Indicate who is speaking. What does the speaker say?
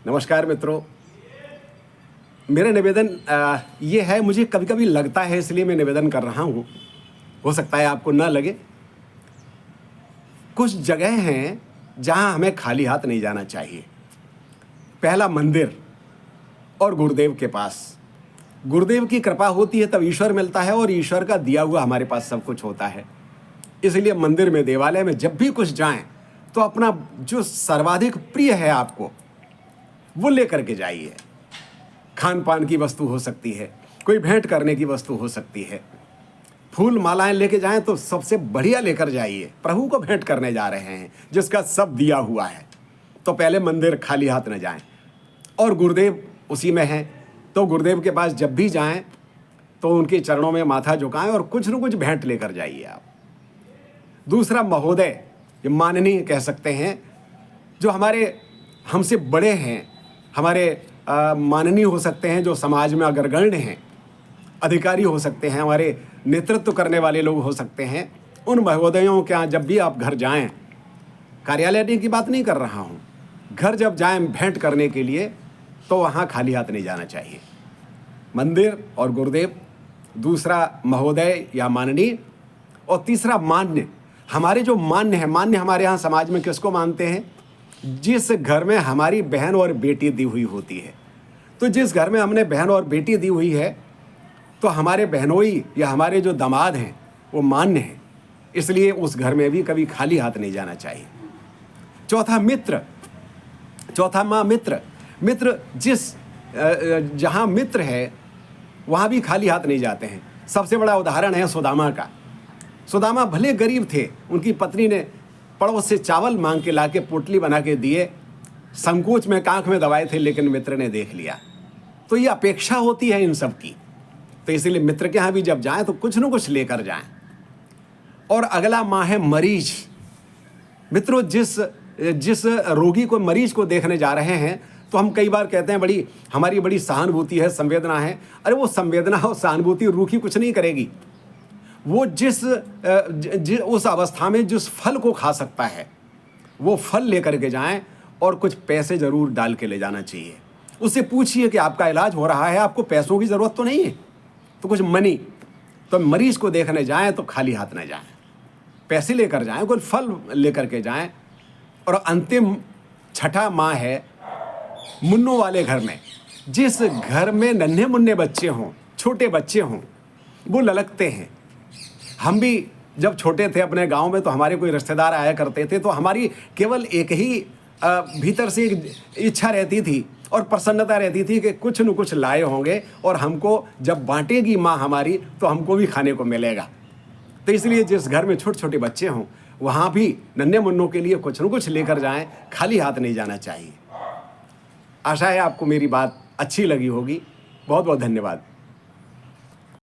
Speaker 1: नमस्कार मित्रों। मेरा निवेदन ये है, मुझे कभी कभी लगता है इसलिए मैं निवेदन कर रहा हूँ, हो सकता है आपको ना लगे। कुछ जगह हैं जहाँ हमें खाली हाथ नहीं जाना चाहिए। पहला, मंदिर और गुरुदेव के पास। गुरुदेव की कृपा होती है तब ईश्वर मिलता है, और ईश्वर का दिया हुआ हमारे पास सब कुछ होता है। इसलिए मंदिर में, देवालय में जब भी कुछ जाएं तो अपना जो सर्वाधिक प्रिय है आपको वो लेकर के जाइए। खान पान की वस्तु हो सकती है, कोई भेंट करने की वस्तु हो सकती है, फूल मालाएं लेके जाएं तो सबसे बढ़िया लेकर जाइए। प्रभु को भेंट करने जा रहे हैं जिसका सब दिया हुआ है, तो पहले मंदिर खाली हाथ न जाएं। और गुरुदेव उसी में हैं, तो गुरुदेव के पास जब भी जाएं तो उनके चरणों में माथा झुकाएं और कुछ न कुछ भेंट लेकर जाइए आप। दूसरा, महोदय, ये माननीय कह सकते हैं, जो हमारे हमसे बड़े हैं, हमारे माननीय हो सकते हैं, जो समाज में अग्रगण्य हैं, अधिकारी हो सकते हैं, हमारे नेतृत्व करने वाले लोग हो सकते हैं। उन महोदयों के यहाँ जब भी आप घर जाएं, कार्यालय की बात नहीं कर रहा हूँ, घर जब जाएं भेंट करने के लिए तो वहाँ खाली हाथ नहीं जाना चाहिए। मंदिर और गुरुदेव, दूसरा महोदय या माननीय, और तीसरा मान्य। हमारे जो मान्य है, मान्य हमारे यहाँ समाज में किसको मानते हैं? जिस घर में हमारी बहन और बेटी दी हुई होती है। तो जिस घर में हमने बहन और बेटी दी हुई है तो हमारे बहनोई या हमारे जो दामाद हैं वो मान्य हैं, इसलिए उस घर में भी कभी खाली हाथ नहीं जाना चाहिए। चौथा, मित्र। चौथा माँ, मित्र। मित्र जहाँ मित्र है वहाँ भी खाली हाथ नहीं जाते हैं। सबसे बड़ा उदाहरण है सुदामा का। सुदामा भले गरीब थे, उनकी पत्नी ने पड़ोस से चावल मांग के लाके पोटली बना के दिए, संकोच में कांख में दबाए थे, लेकिन मित्र ने देख लिया। तो ये अपेक्षा होती है इन सब की, तो इसलिए मित्र के यहाँ भी जब जाएं तो कुछ न कुछ लेकर जाएं। और अगला माँ है मरीज। मित्रों, जिस रोगी को, मरीज को देखने जा रहे हैं तो हम कई बार कहते हैं हमारी बड़ी सहानुभूति है, संवेदना है। अरे वो संवेदना और सहानुभूति रूखी कुछ नहीं करेगी। वो उस अवस्था में जिस फल को खा सकता है वो फल लेकर के जाएं, और कुछ पैसे जरूर डाल के ले जाना चाहिए। उससे पूछिए कि आपका इलाज हो रहा है, आपको पैसों की ज़रूरत तो नहीं है, तो कुछ मनी। तो मरीज को देखने जाएं तो खाली हाथ न जाएं, पैसे लेकर जाएं, कोई फल लेकर के जाएं। और अंतिम, छठा माँ है मुन्नों वाले घर में। जिस घर में नन्हे मुन्ने बच्चे हों, छोटे बच्चे हों, वो ललकते हैं। हम भी जब छोटे थे अपने गांव में तो हमारे कोई रिश्तेदार आया करते थे, तो हमारी केवल एक ही भीतर से एक इच्छा रहती थी और प्रसन्नता रहती थी कि कुछ न कुछ लाए होंगे, और हमको जब बांटेगी माँ हमारी तो हमको भी खाने को मिलेगा। तो इसलिए जिस घर में छोटे छोटे बच्चे हों वहाँ भी नन्हे मुन्नों के लिए कुछ न कुछ लेकर जाएं, खाली हाथ नहीं जाना चाहिए। आशा है आपको मेरी बात अच्छी लगी होगी। बहुत बहुत धन्यवाद।